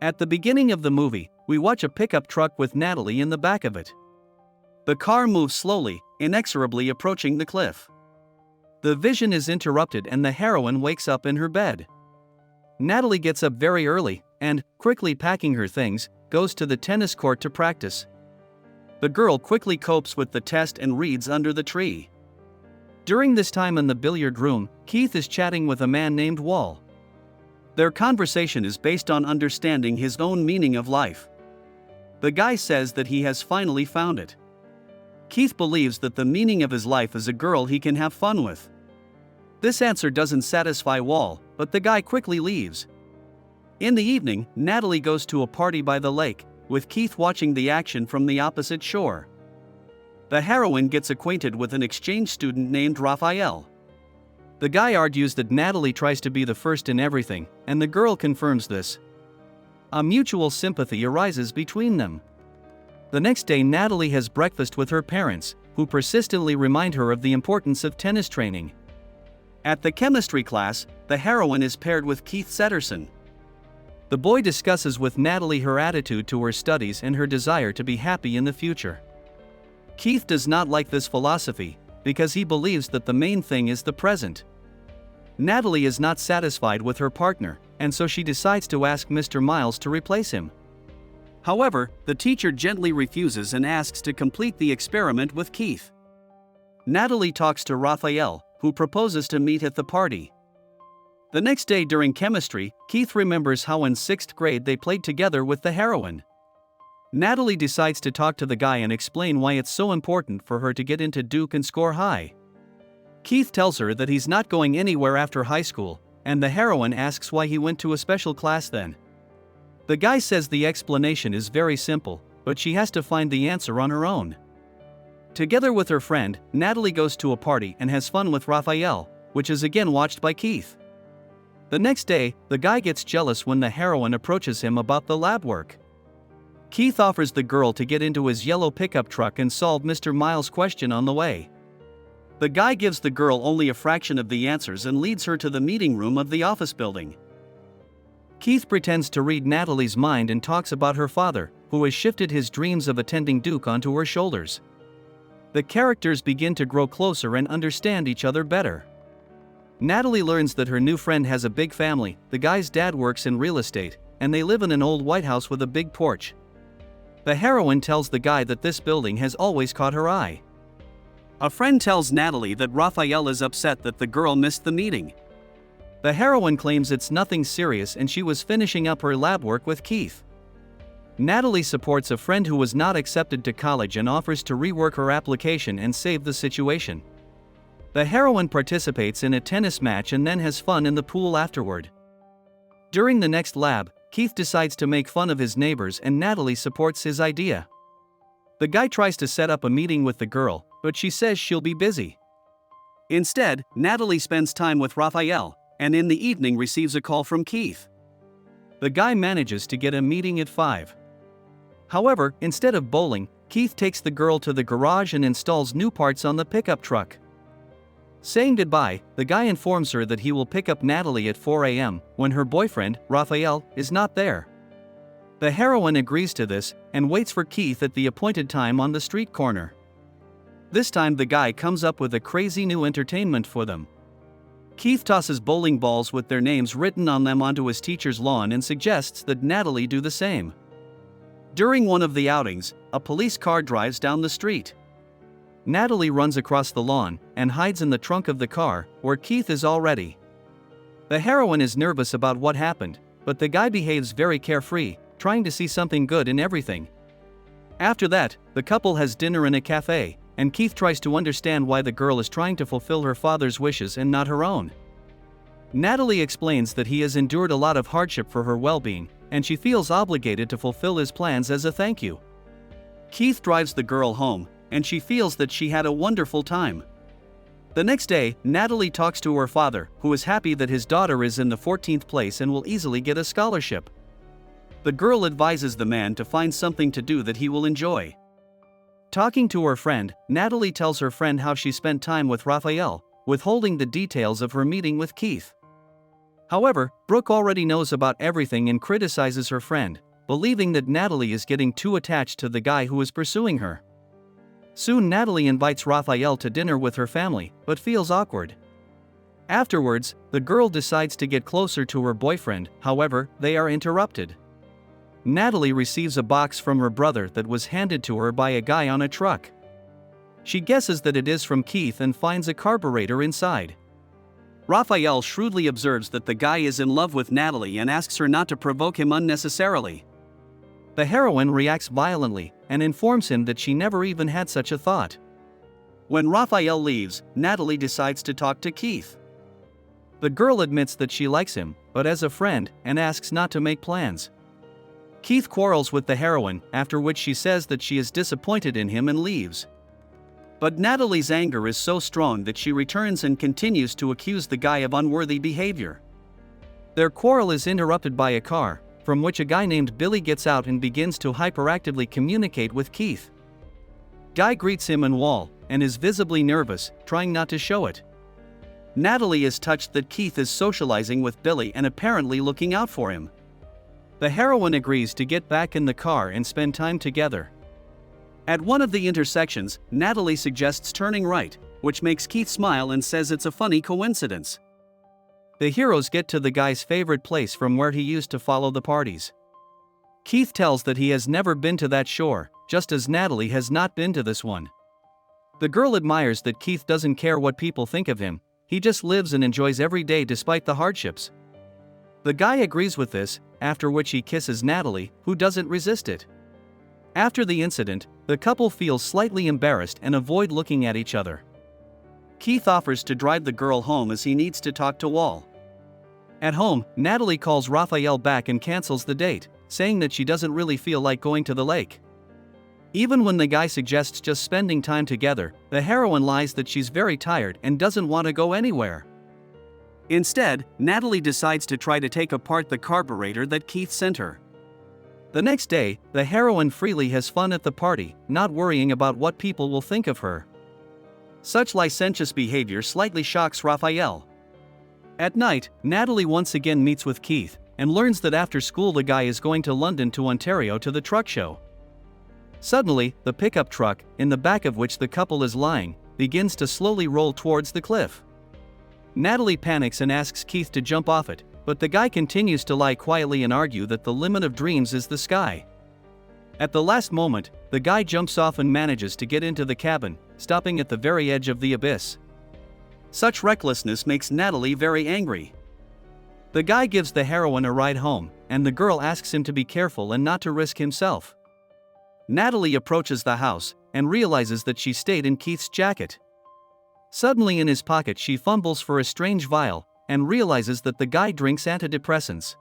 At the beginning of the movie, we watch a pickup truck with Natalie in the back of it. The car moves slowly, inexorably approaching the cliff. The vision is interrupted and the heroine wakes up in her bed. Natalie gets up very early and, quickly packing her things, goes to the tennis court to practice. The girl quickly copes with the test and reads under the tree. During this time in the billiard room, Keith is chatting with a man named Wall. Their conversation is based on understanding his own meaning of life. The guy says that he has finally found it. Keith believes that the meaning of his life is a girl he can have fun with. This answer doesn't satisfy Wall, but the guy quickly leaves. In the evening, Natalie goes to a party by the lake, with Keith watching the action from the opposite shore. The heroine gets acquainted with an exchange student named Raphael. The guy argues that Natalie tries to be the first in everything, and the girl confirms this. A mutual sympathy arises between them. The next day, Natalie has breakfast with her parents, who persistently remind her of the importance of tennis training. At the chemistry class, the heroine is paired with Keith Setterson. The boy discusses with Natalie her attitude to her studies and her desire to be happy in the future. Keith does not like this philosophy, because he believes that the main thing is the present. Natalie is not satisfied with her partner, and so she decides to ask Mr. Miles to replace him. However, the teacher gently refuses and asks to complete the experiment with Keith. Natalie talks to Raphael, who proposes to meet at the party. The next day during chemistry, Keith remembers how in 6th grade they played together with the heroine. Natalie decides to talk to the guy and explain why it's so important for her to get into Duke and score high. Keith tells her that he's not going anywhere after high school, and the heroine asks why he went to a special class then. The guy says the explanation is very simple, but she has to find the answer on her own. Together with her friend, Natalie goes to a party and has fun with Raphael, which is again watched by Keith. The next day, the guy gets jealous when the heroine approaches him about the lab work. Keith offers the girl to get into his yellow pickup truck and solve Mr. Miles' question on the way. The guy gives the girl only a fraction of the answers and leads her to the meeting room of the office building. Keith pretends to read Natalie's mind and talks about her father, who has shifted his dreams of attending Duke onto her shoulders. The characters begin to grow closer and understand each other better. Natalie learns that her new friend has a big family. The guy's dad works in real estate, and they live in an old White House with a big porch. The heroine tells the guy that this building has always caught her eye. A friend tells Natalie that Raphael is upset that the girl missed the meeting. The heroine claims it's nothing serious and she was finishing up her lab work with Keith. Natalie supports a friend who was not accepted to college and offers to rework her application and save the situation. The heroine participates in a tennis match and then has fun in the pool afterward. During the next lab, Keith decides to make fun of his neighbors and Natalie supports his idea. The guy tries to set up a meeting with the girl, but she says she'll be busy. Instead, Natalie spends time with Raphael, and in the evening receives a call from Keith. The guy manages to get a meeting at 5. However, instead of bowling, Keith takes the girl to the garage and installs new parts on the pickup truck. Saying goodbye, the guy informs her that he will pick up Natalie at 4 a.m. when her boyfriend, Raphael, is not there. The heroine agrees to this and waits for Keith at the appointed time on the street corner. This time the guy comes up with a crazy new entertainment for them. Keith tosses bowling balls with their names written on them onto his teacher's lawn and suggests that Natalie do the same. During one of the outings, a police car drives down the street. Natalie runs across the lawn and hides in the trunk of the car, where Keith is already. The heroine is nervous about what happened, but the guy behaves very carefree, trying to see something good in everything. After that, the couple has dinner in a cafe, and Keith tries to understand why the girl is trying to fulfill her father's wishes and not her own. Natalie explains that he has endured a lot of hardship for her well-being, and she feels obligated to fulfill his plans as a thank you. Keith drives the girl home, and she feels that she had a wonderful time. The next day, Natalie talks to her father, who is happy that his daughter is in the 14th place and will easily get a scholarship. The girl advises the man to find something to do that he will enjoy. Talking to her friend, Natalie tells her friend how she spent time with Raphael, withholding the details of her meeting with Keith. However, Brooke already knows about everything and criticizes her friend, believing that Natalie is getting too attached to the guy who is pursuing her. Soon Natalie invites Raphael to dinner with her family, but feels awkward. Afterwards, the girl decides to get closer to her boyfriend, however, they are interrupted. Natalie receives a box from her brother that was handed to her by a guy on a truck. She guesses that it is from Keith and finds a carburetor inside. Raphael shrewdly observes that the guy is in love with Natalie and asks her not to provoke him unnecessarily. The heroine reacts violently and informs him that she never even had such a thought. When Raphael leaves, Natalie decides to talk to Keith. The girl admits that she likes him, but as a friend, and asks not to make plans. Keith quarrels with the heroine, after which she says that she is disappointed in him and leaves. But Natalie's anger is so strong that she returns and continues to accuse the guy of unworthy behavior. Their quarrel is interrupted by a car, from which a guy named Billy gets out and begins to hyperactively communicate with Keith. Guy greets him and Wall, and is visibly nervous, trying not to show it. Natalie is touched that Keith is socializing with Billy and apparently looking out for him. The heroine agrees to get back in the car and spend time together. At one of the intersections, Natalie suggests turning right, which makes Keith smile and says it's a funny coincidence. The heroes get to the guy's favorite place from where he used to follow the parties. Keith tells that he has never been to that shore, just as Natalie has not been to this one. The girl admires that Keith doesn't care what people think of him, he just lives and enjoys every day despite the hardships. The guy agrees with this, after which he kisses Natalie, who doesn't resist it. After the incident, the couple feels slightly embarrassed and avoid looking at each other. Keith offers to drive the girl home as he needs to talk to Wall. At home, Natalie calls Raphael back and cancels the date, saying that she doesn't really feel like going to the lake. Even when the guy suggests just spending time together, the heroine lies that she's very tired and doesn't want to go anywhere. Instead, Natalie decides to try to take apart the carburetor that Keith sent her. The next day, the heroine freely has fun at the party, not worrying about what people will think of her. Such licentious behavior slightly shocks Raphael. At night, Natalie once again meets with Keith, and learns that after school the guy is going to London to Ontario to the truck show. Suddenly, the pickup truck, in the back of which the couple is lying, begins to slowly roll towards the cliff. Natalie panics and asks Keith to jump off it, but the guy continues to lie quietly and argue that the limit of dreams is the sky. At the last moment, the guy jumps off and manages to get into the cabin, stopping at the very edge of the abyss. Such recklessness makes Natalie very angry. The guy gives the heroine a ride home, and the girl asks him to be careful and not to risk himself. Natalie approaches the house, and realizes that she stayed in Keith's jacket. Suddenly in his pocket she fumbles for a strange vial, and realizes that the guy drinks antidepressants.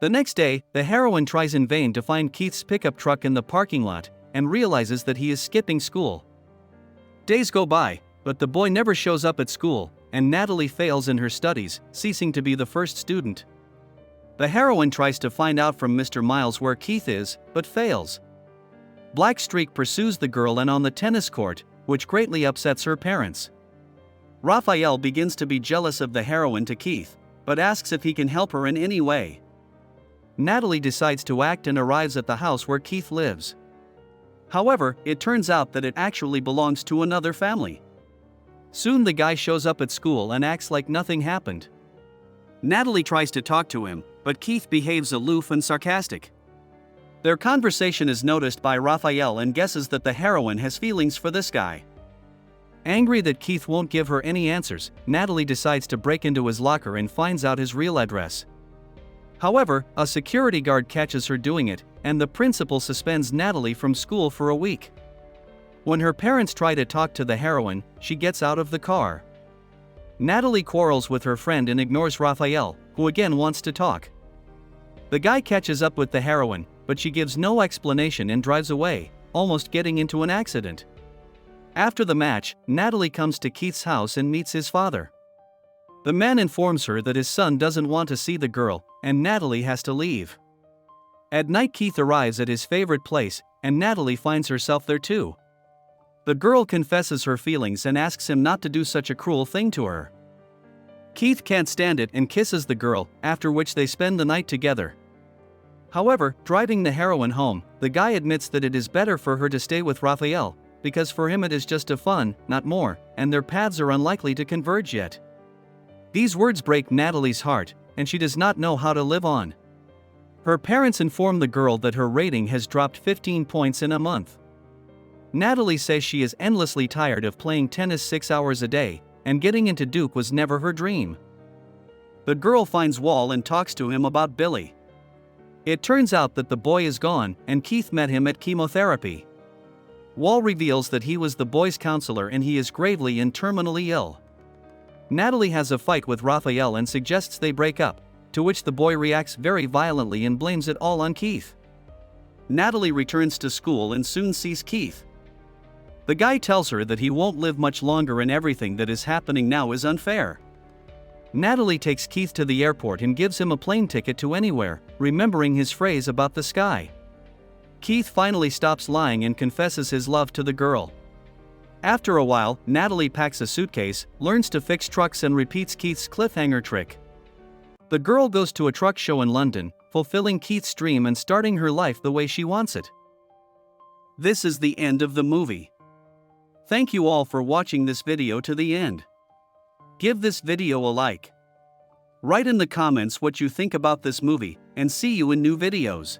The next day, the heroine tries in vain to find Keith's pickup truck in the parking lot, and realizes that he is skipping school. Days go by, but the boy never shows up at school, and Natalie fails in her studies, ceasing to be the first student. The heroine tries to find out from Mr. Miles where Keith is, but fails. Black Streak pursues the girl and on the tennis court, which greatly upsets her parents. Raphael begins to be jealous of the heroine to Keith, but asks if he can help her in any way. Natalie decides to act and arrives at the house where Keith lives. However, it turns out that it actually belongs to another family. Soon the guy shows up at school and acts like nothing happened. Natalie tries to talk to him, but Keith behaves aloof and sarcastic. Their conversation is noticed by Raphael and guesses that the heroine has feelings for this guy. Angry that Keith won't give her any answers, Natalie decides to break into his locker and finds out his real address. However, a security guard catches her doing it, and the principal suspends Natalie from school for a week. When her parents try to talk to the heroine, she gets out of the car. Natalie quarrels with her friend and ignores Raphael, who again wants to talk. The guy catches up with the heroine, but she gives no explanation and drives away, almost getting into an accident. After the match, Natalie comes to Keith's house and meets his father. The man informs her that his son doesn't want to see the girl, and Natalie has to leave. At night Keith arrives at his favorite place, and Natalie finds herself there too. The girl confesses her feelings and asks him not to do such a cruel thing to her. Keith can't stand it and kisses the girl, after which they spend the night together. However, driving the heroine home, the guy admits that it is better for her to stay with Raphael, because for him it is just a fun, not more, and their paths are unlikely to converge yet. These words break Natalie's heart, and she does not know how to live on. Her parents inform the girl that her rating has dropped 15 points in a month. Natalie says she is endlessly tired of playing tennis 6 hours a day, and getting into Duke was never her dream. The girl finds Wall and talks to him about Billy. It turns out that the boy is gone, and Keith met him at chemotherapy. Wall reveals that he was the boy's counselor and he is gravely and terminally ill. Natalie has a fight with Raphael and suggests they break up, to which the boy reacts very violently and blames it all on Keith. Natalie returns to school and soon sees Keith. The guy tells her that he won't live much longer and everything that is happening now is unfair. Natalie takes Keith to the airport and gives him a plane ticket to anywhere, remembering his phrase about the sky. Keith finally stops lying and confesses his love to the girl. After a while, Natalie packs a suitcase, learns to fix trucks and repeats Keith's cliffhanger trick. The girl goes to a truck show in London, fulfilling Keith's dream and starting her life the way she wants it. This is the end of the movie. Thank you all for watching this video to the end. Give this video a like. Write in the comments what you think about this movie, and see you in new videos.